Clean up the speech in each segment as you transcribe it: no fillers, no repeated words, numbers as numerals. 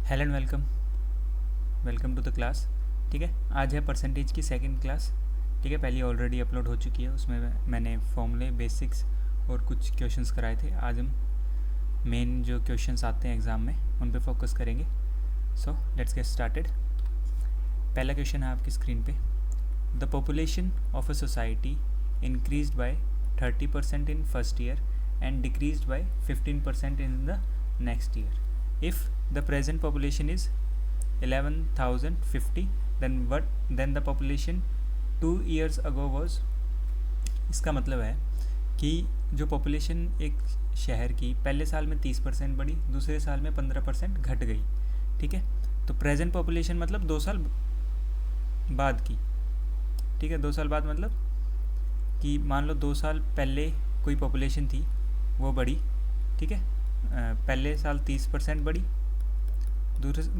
Hello and welcome to the class. ठीक है, आज है परसेंटेज की सेकंड क्लास। ठीक है, पहली ऑलरेडी अपलोड हो चुकी है, उसमें मैंने फॉर्मूले बेसिक्स और कुछ क्वेश्चंस कराए थे। आज हम मेन जो क्वेश्चंस आते हैं एग्ज़ाम में उन पे फोकस करेंगे। So let's get started. पहला क्वेश्चन है आपकी स्क्रीन पे। The population of a society increased by 30% in first year and decreased bye 15% in the next year. If the present population is 11,050, then the population 2 years ago was। इसका मतलब है कि जो population एक शहर की पहले साल में 30% बढ़ी, दूसरे साल में 15% घट गई। ठीक है, तो प्रेजेंट पॉपुलेशन मतलब 2 साल बाद की। ठीक है, 2 साल बाद मतलब कि मान लो 2 साल पहले कोई पॉपुलेशन थी वो बढ़ी। ठीक है, पहले साल 30% बढ़ी,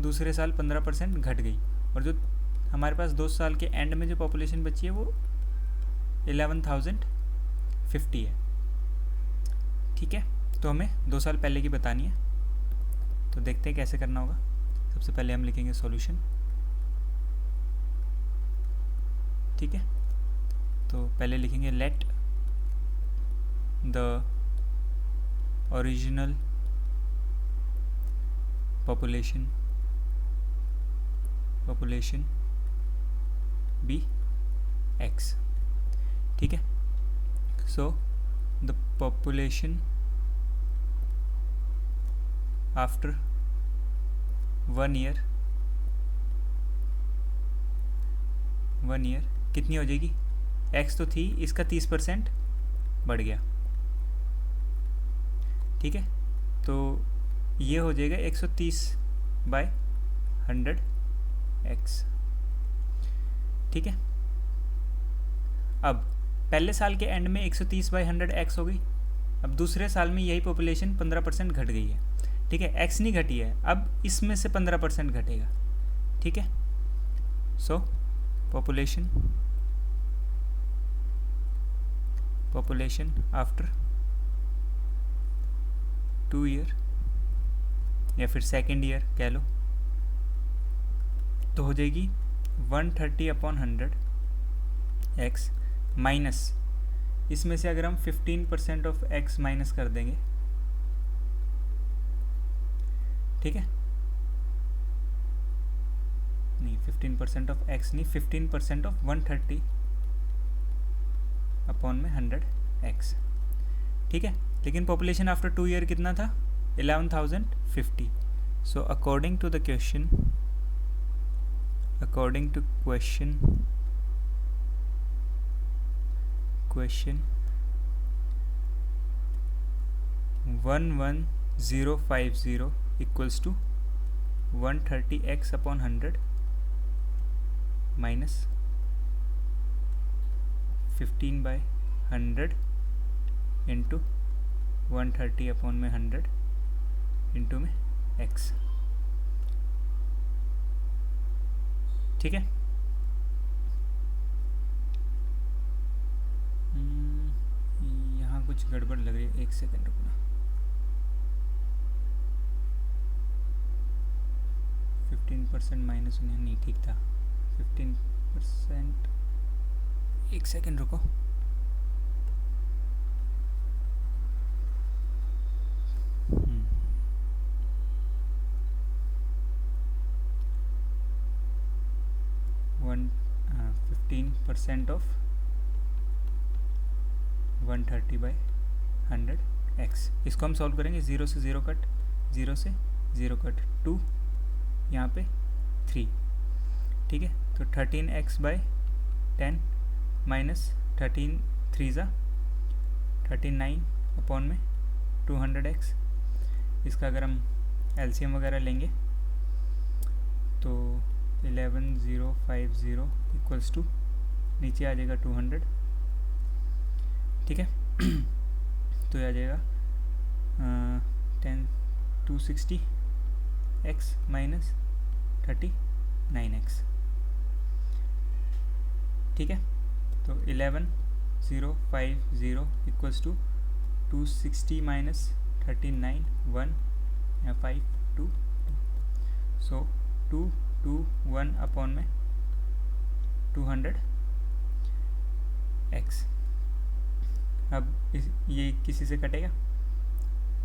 दूसरे साल 15% घट गई, और जो हमारे पास 2 साल के एंड में जो पॉपुलेशन बची है वो 11,050 है। ठीक है, तो हमें 2 साल पहले की बतानी है। तो देखते हैं कैसे करना होगा। सबसे पहले हम लिखेंगे सॉल्यूशन। ठीक है, तो पहले लिखेंगे let the original population be x। ठीक है, so the population after 1 year कितनी हो जाएगी? x तो थी, इसका 30% बढ़ गया। ठीक है, तो ये हो जाएगा 130/100x। ठीक है, अब पहले साल के एंड में 130/100x हो गई। अब दूसरे साल में यही पॉपुलेशन 15% घट गई है। ठीक है, x नहीं घटी है, अब इसमें से 15% घटेगा। ठीक है, सो पॉपुलेशन आफ्टर 2 ईयर या फिर सेकेंड ईयर कह लो, तो हो जाएगी 130/100x माइनस, इसमें से अगर हम 15% ऑफ x माइनस कर देंगे, ठीक है, नहीं 15% ऑफ x नहीं, 15% ऑफ 130/100x। ठीक है, लेकिन पॉपुलेशन आफ्टर 2 ईयर कितना था? 11,050। So according to question 11050 equals to 130x/100 minus 15/100 into 130/100 into में x। ठीक है, यहाँ कुछ गड़बड़ लग रही है, 1 सेकेंड रुकना। 15% माइनस नहीं ठीक था, 15%, 1 सेकेंड रुको। One 15% of 130/100x। इसको हम सॉल्व करेंगे। 0 से 0 कट, 0 से 0 कट, 2 यहाँ पे 3। ठीक है, तो 13x/10 माइनस 13 3 39 200x। इसका अगर हम एलसीएम वगैरह लेंगे तो 11050 इक्वल्स टू नीचे आ जाएगा 200। ठीक है, तो आ जाएगा 260x माइनस 39x। ठीक है, तो 11050 equals to 260 minus 39 1 5 2। So 221 upon में 200 x। अब ये किसी से कटेगा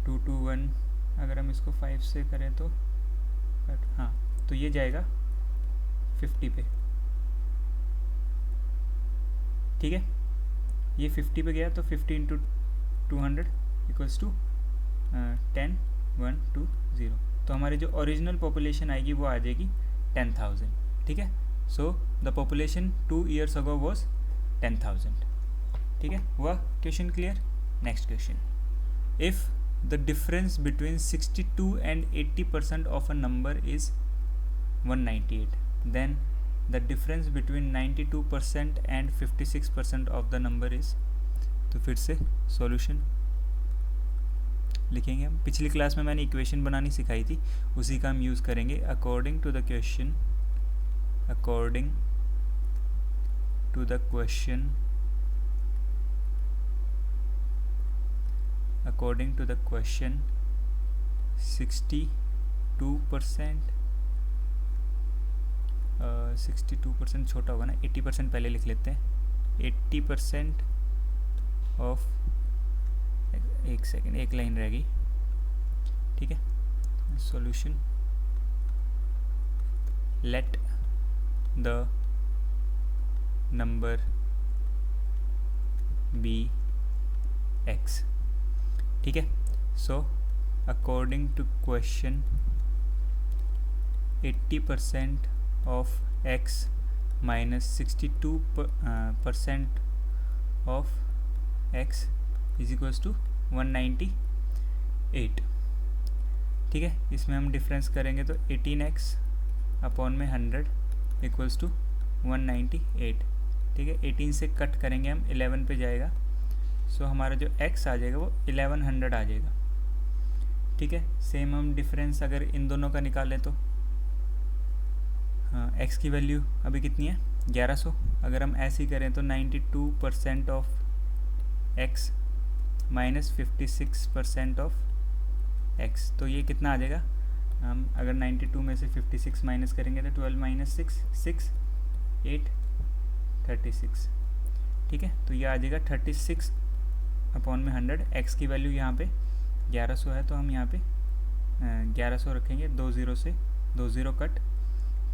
221, अगर हम इसको 5 से करें तो हाँ, तो ये जाएगा 50 पे, ठीक है। ये 50 पे गया तो 50 इंटू 200 इक्वल्स टू 10,120। तो हमारी जो ओरिजिनल पॉपुलेशन आएगी वो आ जाएगी 10,000, ठीक है। So the population 2 years ago was 10,000, ठीक है। हुआ question clear. Next question, if the difference between 62 and 80% of a number is 198, then the difference between 92% and 56% of the number is. तो फिर से सॉल्यूशन लिखेंगे हम। पिछली क्लास में मैंने इक्वेशन बनानी सिखाई थी, उसी का हम यूज़ करेंगे। According to the question according to the question 62% छोटा होगा ना, 80% पहले लिख लेते हैं। 80% ऑफ, एक सेकेंड, एक लाइन रह गई, ठीक है। Solution, let the number be x, ठीक है। So according to question 80% of x minus 62% of x is equals to 198, ठीक है। इसमें हम डिफरेंस करेंगे तो 18x अपॉन में 100 इक्वल्स टू 198, ठीक है। 18 से कट करेंगे हम, 11 पे जाएगा। सो हमारा जो x आ जाएगा वो 1100 आ जाएगा, ठीक है। सेम हम डिफरेंस अगर इन दोनों का निकालें तो हाँ, x की वैल्यू अभी कितनी है 1100। अगर हम ऐसे ही करें तो 92% of x minus 56% of x, तो ये कितना आ जाएगा। हम अगर 92 में से 56 माइनस करेंगे तो 12 माइनस 6 8 36, ठीक है। तो ये आ जाएगा 36 अपॉन में 100। x की वैल्यू यहाँ पे 1100 है, तो हम यहाँ पे 1100 रखेंगे, 2 0 से 2 0 कट,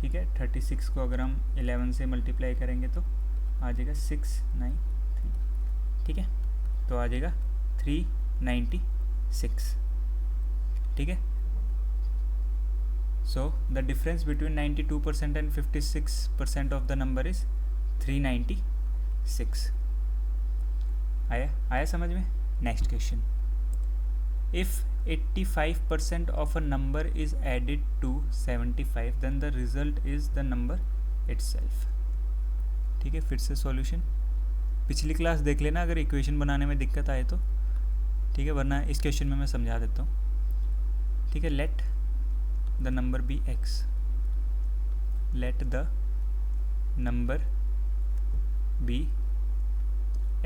ठीक है। 36 को अगर हम 11 से मल्टीप्लाई करेंगे तो आ जाएगा 693, ठीक है। तो आ जाएगा 396, ठीक है। So the difference between 92% and 56% of the number is 396। आया समझ में। Next question, if 85% of a number is added to 75 then the result is the number itself, ठीक है। फिर से सॉल्यूशन, पिछली क्लास देख लेना अगर इक्वेशन बनाने में दिक्कत आए तो, ठीक है, वरना इस क्वेश्चन में मैं समझा देता हूँ, ठीक है। Let the number be x, let the number be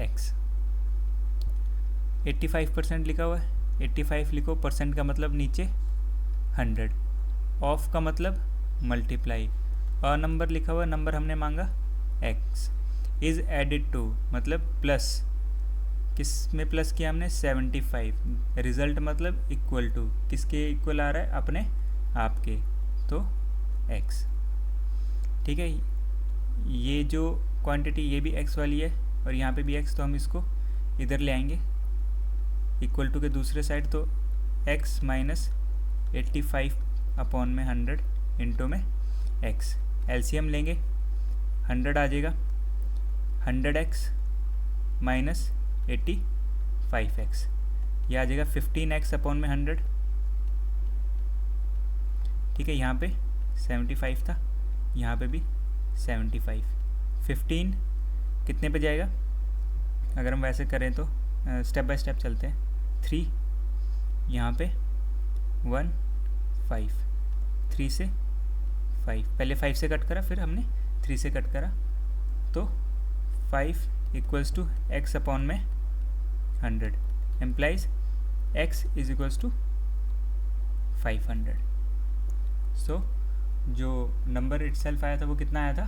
x. 85% लिखा हुआ है, 85 लिखो, परसेंट का मतलब नीचे 100, ऑफ का मतलब मल्टीप्लाई, और नंबर लिखा हुआ, नंबर हमने मांगा x, इज़ एडिड टू मतलब प्लस, किस में प्लस किया हमने 75, रिज़ल्ट मतलब इक्वल टू, किसके इक्वल आ रहा है अपने आपके, तो x, ठीक है। ये जो क्वांटिटी ये भी x वाली है और यहाँ पे भी x, तो हम इसको इधर ले आएंगे इक्वल टू के दूसरे साइड, तो x माइनस 85 अपॉन में 100 इंटू में x, एलसीएम लेंगे 100 आ जाएगा, 100x माइनस 85x, यह आ जाएगा 15x अपॉन में 100, ठीक है। यहाँ पे 75 था, यहाँ पे भी 75, 15 कितने पे जाएगा, अगर हम वैसे करें तो स्टेप बाय स्टेप चलते हैं। 3 यहाँ पे 1 5, 3 से 5, पहले 5 से कट करा, फिर हमने 3 से कट करा, तो 5 इक्वल्स टू x अपॉन में 100 employees x is equals to 500। सो जो नंबर इटसेल्फ आया था वो कितना आया था,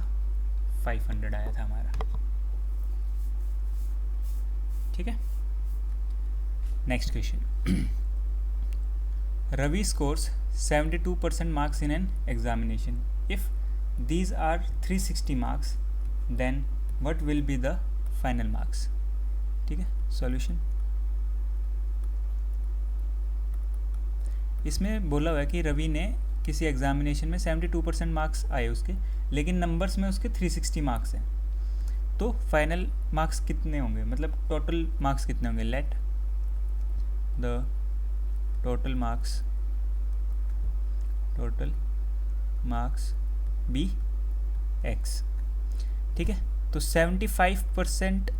500 आया था हमारा। ठीक है, next question. Ravi scores 72% marks in an examination. If these are 360 marks then what will be the final marks। ठीक है, सॉल्यूशन। इसमें बोला हुआ है कि रवि ने किसी एग्जामिनेशन में 72% मार्क्स आए उसके, लेकिन नंबर्स में उसके 360 मार्क्स हैं, तो फाइनल मार्क्स कितने होंगे, मतलब टोटल मार्क्स कितने होंगे। Let the total marks be x. ठीक है, तो 75%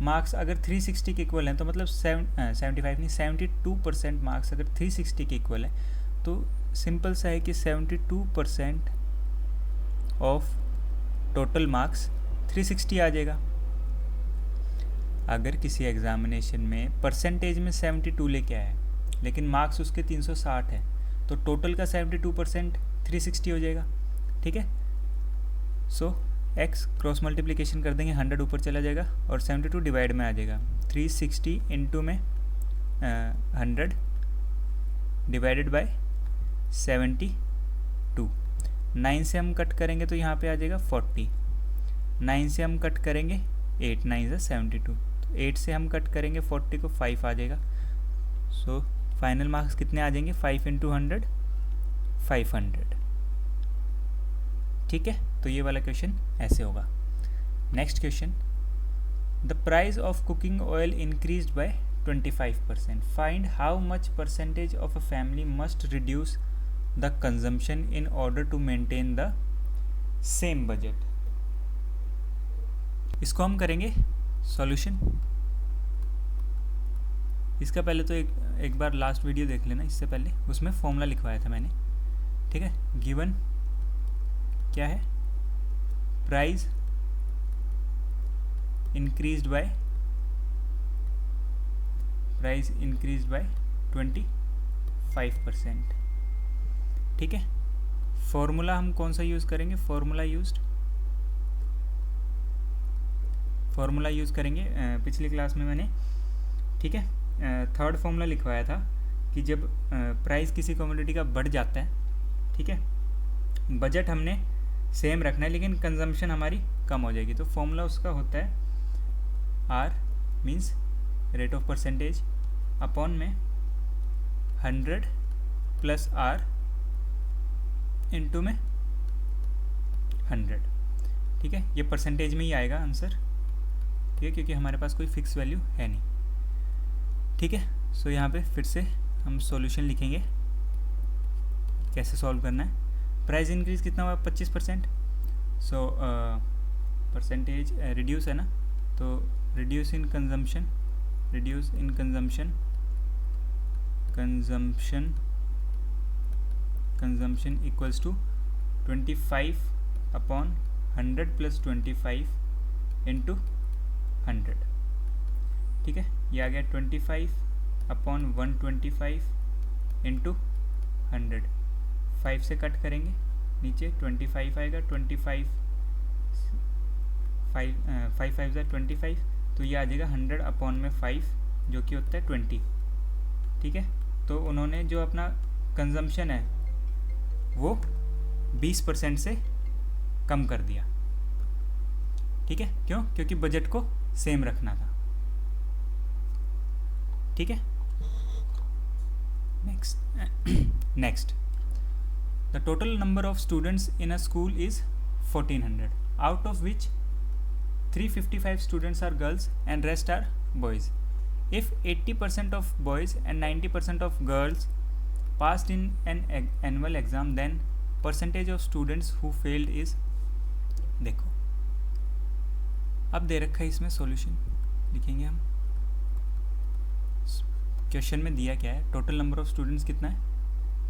मार्क्स अगर 360 के इक्वल हैं तो मतलब 75 नहीं 72% मार्क्स अगर 360 के इक्वल है तो सिंपल सा है कि 72% ऑफ टोटल मार्क्स 360 आ जाएगा। अगर किसी एग्जामिनेशन में परसेंटेज में 72 लेके आया है लेकिन मार्क्स उसके 360 है तो टोटल का 72% 360 हो जाएगा। ठीक है, सो x क्रॉस मल्टीप्लिकेशन कर देंगे, 100 ऊपर चला जाएगा और 72 डिवाइड में आ जाएगा। 360 इंटू में 100 डिवाइडेड बाय 72। 9 से हम कट करेंगे तो यहाँ पे आ जाएगा 40। 9 से हम कट करेंगे 8 9 से 72, तो 8 से हम कट करेंगे 40 को 5 आ जाएगा। सो फाइनल मार्क्स कितने आ जाएंगे, 5 इंटू 100 500। ठीक है, तो ये वाला क्वेश्चन ऐसे होगा। Next question, the price of cooking oil increased by 25%। Find how much percentage of a family must reduce the consumption in order to maintain the same budget. इसको हम करेंगे सॉल्यूशन। इसका पहले तो एक बार लास्ट वीडियो देख लेना, इससे पहले उसमें फॉर्मूला लिखवाया था मैंने। ठीक है, गिवन क्या है, प्राइस इंक्रीज्ड बाय 25%। ठीक है, फॉर्मूला हम कौन सा यूज़ करेंगे, फॉर्मूला यूज़ करेंगे पिछली क्लास में मैंने, ठीक है, थर्ड फॉर्मूला लिखवाया था कि जब प्राइस किसी कमोडिटी का बढ़ जाता है, ठीक है, बजट हमने सेम रखना है लेकिन कंजम्पशन हमारी कम हो जाएगी, तो फॉर्मूला उसका होता है R means rate of percentage upon में 100 प्लस R इंटू में 100। ठीक है, ये परसेंटेज में ही आएगा आंसर, ठीक है, क्योंकि हमारे पास कोई फिक्स वैल्यू है नहीं। ठीक है, सो यहाँ पे फिर से हम सॉल्यूशन लिखेंगे, कैसे सॉल्व करना है। प्राइस इंक्रीज कितना हुआ, 25%। सो परसेंटेज रिड्यूस है ना, तो reduce in consumption equals to 25 upon 100 plus 25 into 100। ठीक है, ये आ गया 25 अपॉन 125 इंटू 100। 5 से कट करेंगे नीचे 25 आएगा, 25 5 5 25, तो ये आ जाएगा 100 अपॉन में 5 जो कि होता है 20। ठीक है, तो उन्होंने जो अपना कंजम्पशन है वो 20% से कम कर दिया। ठीक है, क्यों, क्योंकि बजट को सेम रखना था। ठीक है, next the total number of students in a school is 1400, out of which 355 students are girls and rest are boys. If 80% of boys and 90% of girls passed in an annual exam, then percentage of students who failed is, देखो अब दे रखा है इसमें solution लिखेंगे हम। Question में दिया क्या है, टोटल नंबर ऑफ स्टूडेंट्स कितना है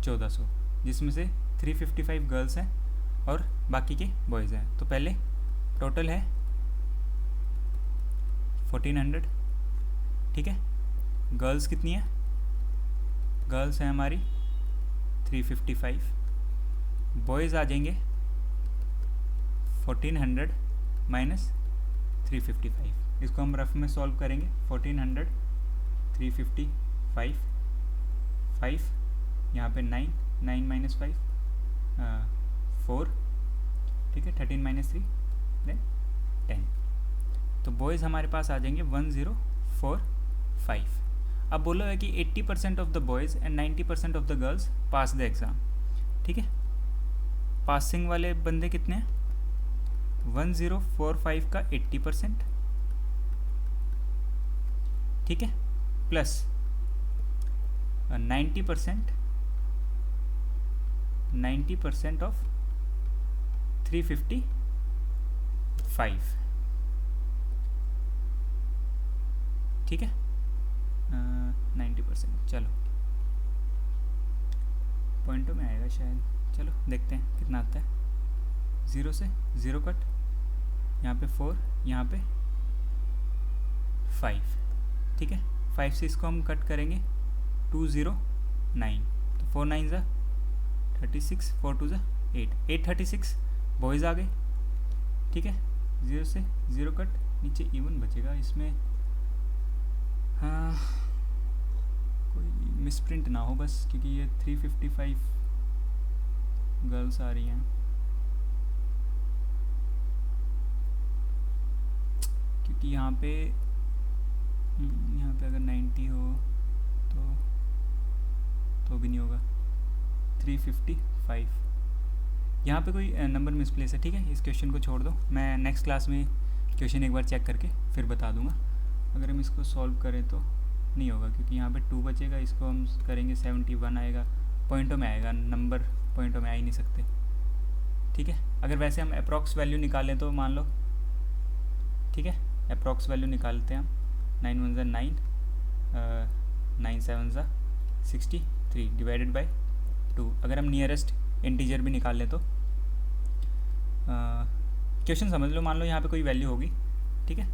1400, जिसमें से 355 गर्ल्स हैं और बाकी के बॉयज़ हैं। तो पहले टोटल है 1400। ठीक है, गर्ल्स कितनी है, गर्ल्स हैं हमारी 355, बॉयज़ आ जाएंगे 1400 माइनस 355, इसको हम रफ में सॉल्व करेंगे। 1400 355 5 यहाँ पे 9 9 माइनस 5 4, ठीक है, 13 माइनस 3 देन 10। तो बॉयज़ हमारे पास आ जाएंगे 1045। अब बोला है कि 80% of the boys and 90% of the girls pass the exam, ठीक है। पासिंग वाले बंदे कितने हैं? 1045 का 80%, ठीक है, प्लस 90% ऑफ 355, ठीक है, 90%। चलो पॉइंटों में आएगा शायद, चलो देखते हैं कितना आता है। 0 से 0 कट, यहाँ पे 4, यहाँ पे 5, ठीक है। 5 से इसको हम कट करेंगे 209, तो 4 9 ज़ा 36, 4 2 ज़ा 8, 836 बॉयज़ आ गए, ठीक है। 0 से 0 कट, नीचे इवन बचेगा इसमें, हाँ कोई मिसप्रिंट ना हो बस, क्योंकि ये 355 गर्ल्स आ रही हैं, क्योंकि यहाँ पे अगर 90 हो तो भी नहीं होगा। 355 यहाँ पे कोई नंबर मिसप्लेस है, ठीक है। इस क्वेश्चन को छोड़ दो, मैं नेक्स्ट क्लास में क्वेश्चन एक बार चेक करके फिर बता दूंगा। अगर हम इसको सॉल्व करें तो नहीं होगा, क्योंकि यहाँ पे 2 बचेगा, इसको हम करेंगे 71 आएगा, पॉइंटों में आएगा, नंबर पॉइंटों में आ ही नहीं सकते, ठीक है। अगर वैसे हम अप्रॉक्स वैल्यू निकालें तो मान लो, ठीक है, अप्रॉक्स वैल्यू निकालते हैं हम, 9 1 ज़ा 9, 9 7 ज़ा 63 डिवाइडेड बाई 2। अगर हम नियरेस्ट इंटीजर भी निकाल लें तो क्वेश्चन समझ लो, मान लो यहाँ पे कोई वैल्यू होगी, ठीक है,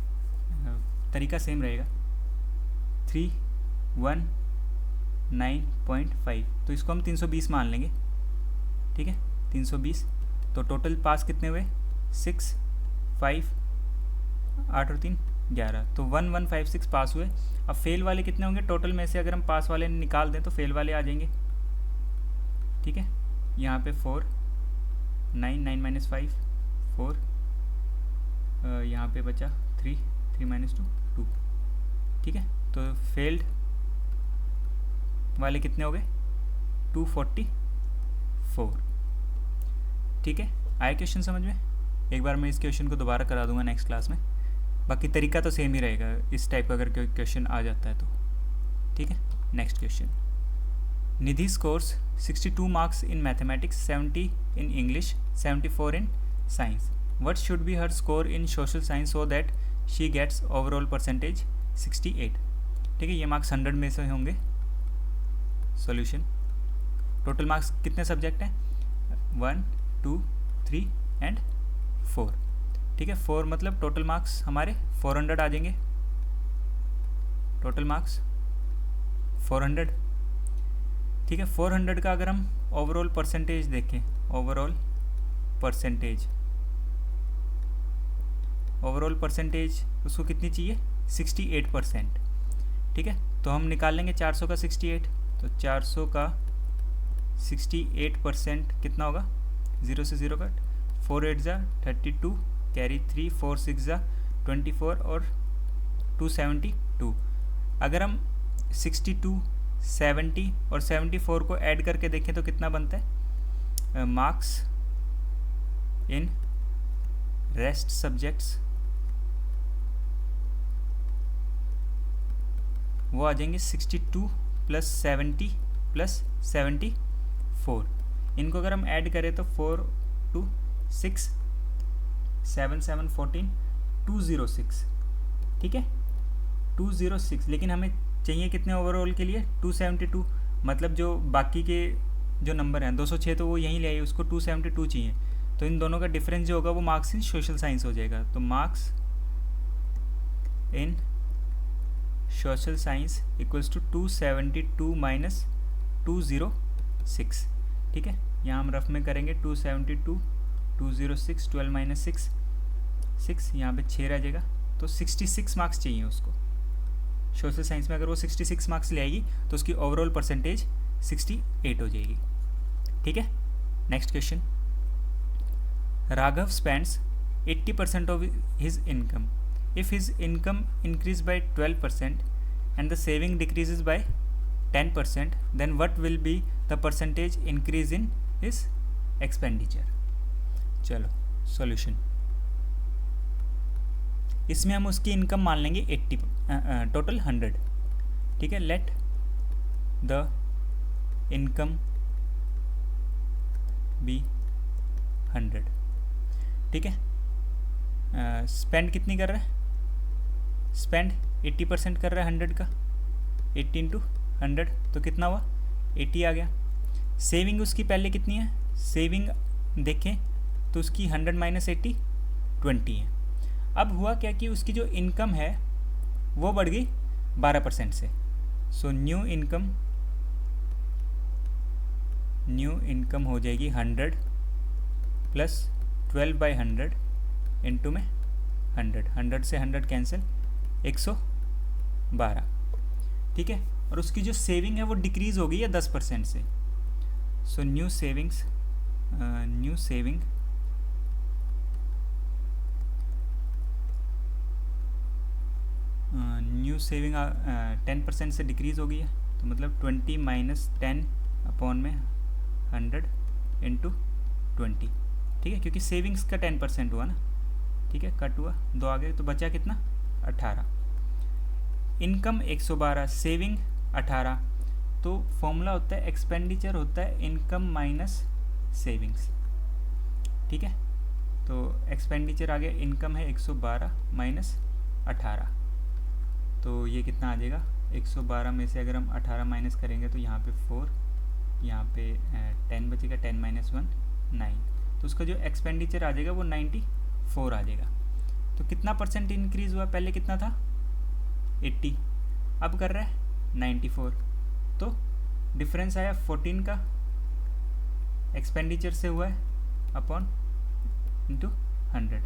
तरीका सेम रहेगा, 319.5, तो इसको हम 320 मान लेंगे, ठीक है, 320। तो टोटल पास कितने हुए? 6 5 8 और 3 11, तो 1156 पास हुए। अब फेल वाले कितने होंगे? टोटल में से अगर हम पास वाले निकाल दें तो फेल वाले आ जाएंगे, ठीक है। यहाँ पे 4 9 9 माइनस 5 4, यहाँ पे बचा 3 3 माइनस 2 2, ठीक है। तो फेल्ड वाले कितने हो गए? 244, ठीक है। आया क्वेश्चन समझ में? एक बार मैं इस क्वेश्चन को दोबारा करा दूंगा नेक्स्ट क्लास में, बाकी तरीका तो सेम ही रहेगा इस टाइप का अगर कोई क्वेश्चन आ जाता है तो, ठीक है। Next question, Nidhi scores 62 marks in mathematics, 70 in English, 74 in science. What should be her score in social science so that she gets overall percentage 68, ठीक है। ये मार्क्स 100 में से होंगे। सॉल्यूशन, टोटल मार्क्स कितने सब्जेक्ट हैं? 1 2 3 एंड 4, ठीक है। 4 मतलब टोटल मार्क्स हमारे 400 आ जाएंगे, टोटल मार्क्स 400, ठीक है। 400 का अगर हम ओवरऑल परसेंटेज देखें, ओवरऑल परसेंटेज उसको कितनी चाहिए? 68%, ठीक है। तो हम निकाल लेंगे 400 का 68, तो 400 का 68% कितना होगा? 0 से 0 कट, 4 8 ज़ा 32, कैरी 3 4 6 ज़ा 24 और 272। अगर हम 62 70 और 74 को ऐड करके देखें तो कितना बनता है? मार्क्स इन रेस्ट सब्जेक्ट्स वो आ जाएंगे 62 प्लस 70 प्लस 74। इनको अगर हम ऐड करें तो 4 2 6 7 7 14 206, ठीक है, 206। लेकिन हमें चाहिए कितने ओवरऑल के लिए? 272, मतलब जो बाकी के जो नंबर हैं 206 तो वो यहीं ले आइए, उसको 272 चाहिए, तो इन दोनों का डिफरेंस जो होगा वो मार्क्स इन सोशल साइंस हो जाएगा। तो marks in social science equals to 272 minus 206, ठीक है। यहाँ हम रफ में करेंगे 272, 206, 12 माइनस 6, 6, यहाँ पे 6 रह जाएगा। तो 66 मार्क्स चाहिए उसको। सोशल साइंस में अगर वो 66 मार्क्स ले आएगी तो उसकी ओवरऑल परसेंटेज 68 हो जाएगी। ठीक है। Next question, Raghav spends 80% of his income. If his income increase by 12% and the saving decreases by 10%, then what will be the percentage increase in his expenditure? चलो सॉल्यूशन, इसमें हम उसकी इनकम मान लेंगे 80, टोटल 100। ठीक है। Let the income be 100। ठीक है। स्पेंड कितनी कर रहा है? स्पेंड 80% कर रहा है 100 का, 80 इंटू 100 तो कितना हुआ? 80 आ गया। सेविंग उसकी पहले कितनी है? सेविंग देखें तो उसकी 100 माइनस 80 20 है। अब हुआ क्या कि उसकी जो इनकम है वो बढ़ गई 12% से। सो न्यू इनकम हो जाएगी 100 प्लस 12/100 इंटू में 100, 100 से 100 कैंसिल, 112। ठीक है। और उसकी जो सेविंग है वो डिक्रीज़ हो गई है 10% से। सो न्यू सेविंग 10% से डिक्रीज़ हो गई है। तो मतलब 20 माइनस 10 अपॉन में 100 इंटू 20। ठीक है, क्योंकि सेविंग्स का 10% हुआ ना। ठीक है, कट हुआ, 2 आ गए तो बचा कितना? 18। Income 112, saving 18। तो फॉर्मूला होता है एक्सपेंडिचर होता है इनकम माइनस सेविंग्स। ठीक है। तो एक्सपेंडिचर आ गया, इनकम है 112 माइनस 18। तो ये कितना आ जाएगा? 112 में से अगर हम 18 माइनस करेंगे तो यहाँ पे 4, यहाँ पे 10 बचेगा, 10 माइनस 1 9। तो उसका जो एक्सपेंडिचर आ जाएगा वो 94 आ जाएगा। तो कितना परसेंट इंक्रीज़ हुआ? पहले कितना था? 80, अब कर रहा है 94। तो डिफरेंस आया 14 का एक्सपेंडिचर से हुआ है अपॉन इंटू 100।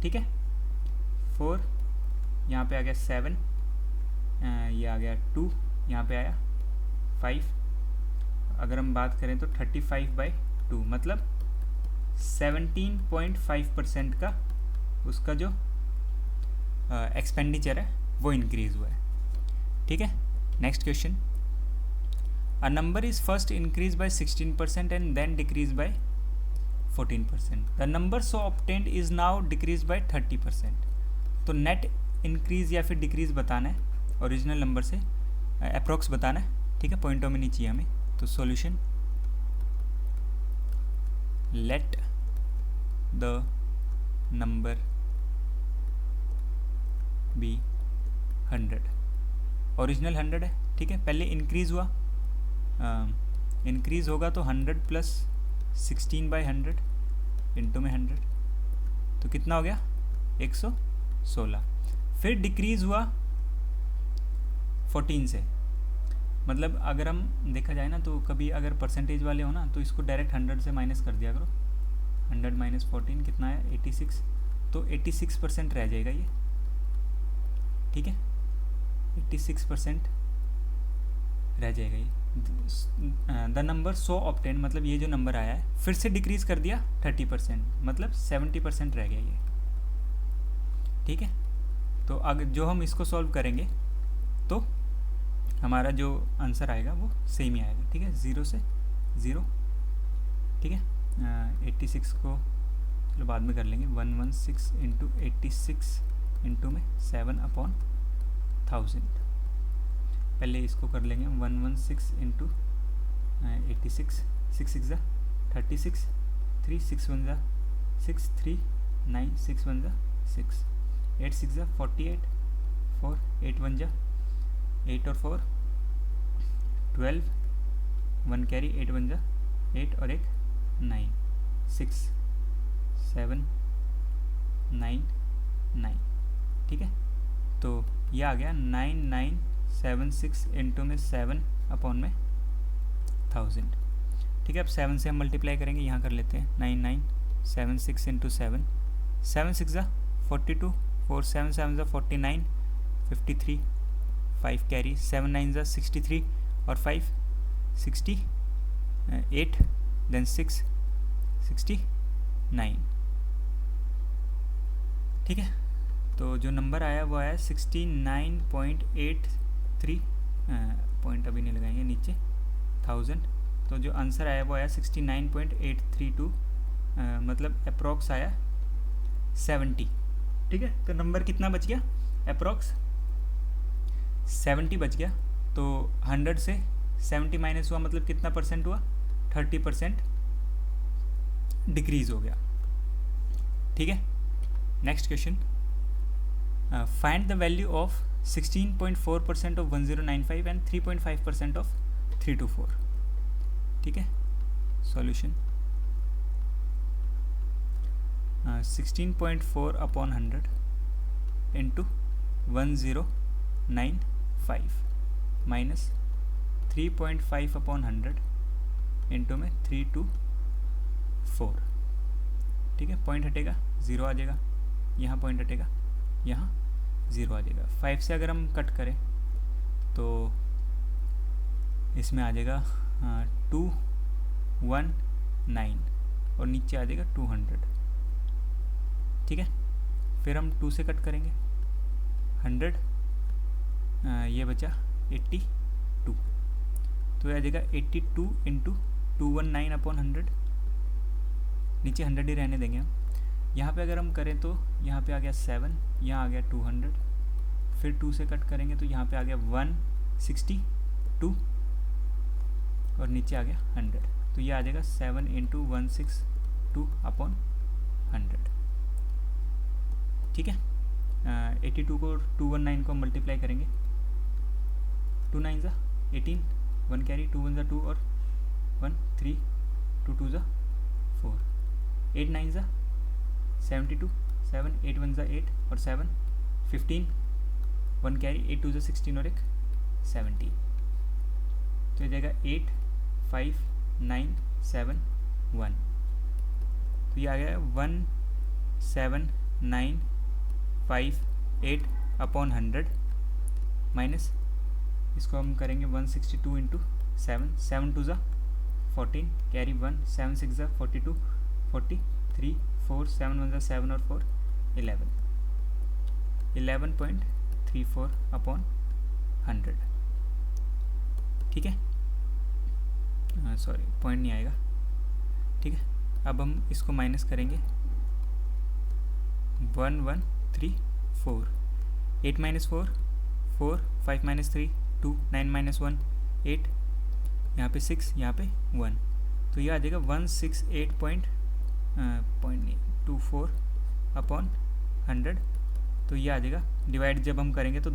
ठीक है। 4 यहाँ पे आ गया 7, ये आ गया 2, यहाँ पे आया 5। अगर हम बात करें तो 35/2 मतलब 17.5% का उसका जो एक्सपेंडिचर है वो इंक्रीज़ हुआ है। ठीक है। Next question, a number is first increase by 16% and then decrease by 14%। The number so obtained is now decrease by 30%। तो नेट इंक्रीज़ या फिर डिक्रीज़ बताना है, ओरिजिनल नंबर से अप्रॉक्स बताना है। ठीक है, पॉइंटों में नहीं चाहिए हमें। तो solution, let the number be 100। Original 100 है। ठीक है। पहले इंक्रीज़ हुआ, इंक्रीज़ होगा तो 100 प्लस 16/100 इंटू में 100 तो कितना हो गया? 116। फिर डिक्रीज़ हुआ 14 से। मतलब अगर हम देखा जाए ना तो कभी अगर परसेंटेज वाले हो ना तो इसको डायरेक्ट 100 से माइनस कर दिया करो। 100 माइनस 14 कितना है? 86। तो 86% रह जाएगा ये। ठीक है, 86% रह जाएगा ये। द नंबर सो ऑब्टेन मतलब ये जो नंबर आया है फिर से डिक्रीज़ कर दिया 30%, मतलब 70% रह गया ये। ठीक है। तो अगर जो हम इसको सॉल्व करेंगे तो हमारा जो आंसर आएगा वो सेम ही आएगा। ठीक है, 0 से 0। ठीक है। 86 को चलो बाद में कर लेंगे। 116 इंटू 86 इंटू में 7/1000। पहले इसको कर लेंगे 116 इंटू 86, 6 6 36, 3 6 1 6, 3 9 6 1 6, 8 6 48, 4 8 1 8 और 4 12, 1 कैरी, 8 1 8 और 1 9, 6 7 9 9। ठीक है। तो ये आ गया 9976 इंटू में 7/1000। ठीक है। अब 7 से हम मल्टीप्लाई करेंगे, यहाँ कर लेते हैं 9 9 7 6 इंटू 7, 7 6 ज़ा 42, 4 7 7 ज़ा 49, 53, 5 कैरी, 7 9 ज़ा 63 और 5 68, देन 6 69। ठीक है, तो जो नंबर आया वो आया 69.83 पॉइंट अभी नहीं लगाएंगे नीचे 1000। तो जो आंसर आया वो आया 69.832, मतलब अप्रॉक्स आया 70। ठीक है, तो नंबर कितना बच गया, अप्रॉक्स 70 बच गया। तो 100 से 70 माइनस हुआ मतलब कितना परसेंट हुआ, 30% डिक्रीज हो गया। ठीक है, next question, find the value of 16.4% of 1095 and 3.5% of 324। ठीक है, solution 16.4 upon 100 into 1095 minus 3.5 upon 100 into में 324। ठीक है, पॉइंट हटेगा 0 आ जाएगा, यहाँ पॉइंट हटेगा, यहाँ 0 आ जाएगा। 5 से अगर हम कट करें तो इसमें आ जाएगा 219 और नीचे आ जाएगा 200। ठीक है, फिर हम 2 से कट करेंगे 100, ये बचा 82, तो ये आ जाएगा 82 इंटू 219 अपॉन 100, नीचे 100 ही रहने देंगे हम। यहाँ पे अगर हम करें तो यहाँ पे आ गया 7, यहाँ आ गया 200, फिर 2 से कट करेंगे तो यहाँ पे आ गया 162 और नीचे आ गया 100, तो ये आ जाएगा 7 इंटू 162 अपॉन 100। ठीक है, 82 को 219 को मल्टीप्लाई करेंगे, 2 9 ज़ा 18, 1 कैरी, 2 1 ज़ा 2 और 1 3, 2 2 ज़ा 4, 8 9 ज़ा 72, 7 8 1 ज़ा 8 और 7 15, 1 कैरी, 8 2 ज़ा 16 और एक 17, तो ये जाएगा 8 5 9 7 1, तो ये आ गया 1795 अपॉन 100 माइनस इसको हम करेंगे 162 इंटू 7, 7 2 ज़ा 14, कैरी 1, 7 6 ज़ा 42, 43 4 7 1 ज़ा 7 और 4 11, 11.34 अपॉन 100। ठीक है, सॉरी पॉइंट नहीं आएगा। ठीक है, अब हम इसको माइनस करेंगे 1134, 8 माइनस 4 4, 5 माइनस 3 2, 9 माइनस 1 8, यहाँ पे 6, यहाँ पे 1, तो ये आ जाएगा 168.24 अपॉन 100, तो ये आ जाएगा। डिवाइड जब हम करेंगे तो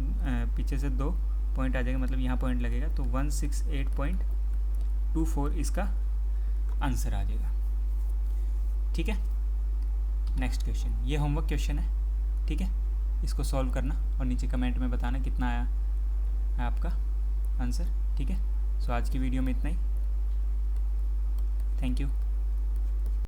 पीछे से 2 पॉइंट आ जाएगा, मतलब यहाँ पॉइंट लगेगा, तो 168.24 इसका आंसर आ जाएगा। ठीक है, नेक्स्ट क्वेश्चन, ये होमवर्क क्वेश्चन है। ठीक है, इसको सॉल्व करना और नीचे कमेंट में बताना कितना आया है आपका आंसर। ठीक है, सो आज की वीडियो में इतना ही, थैंक यू।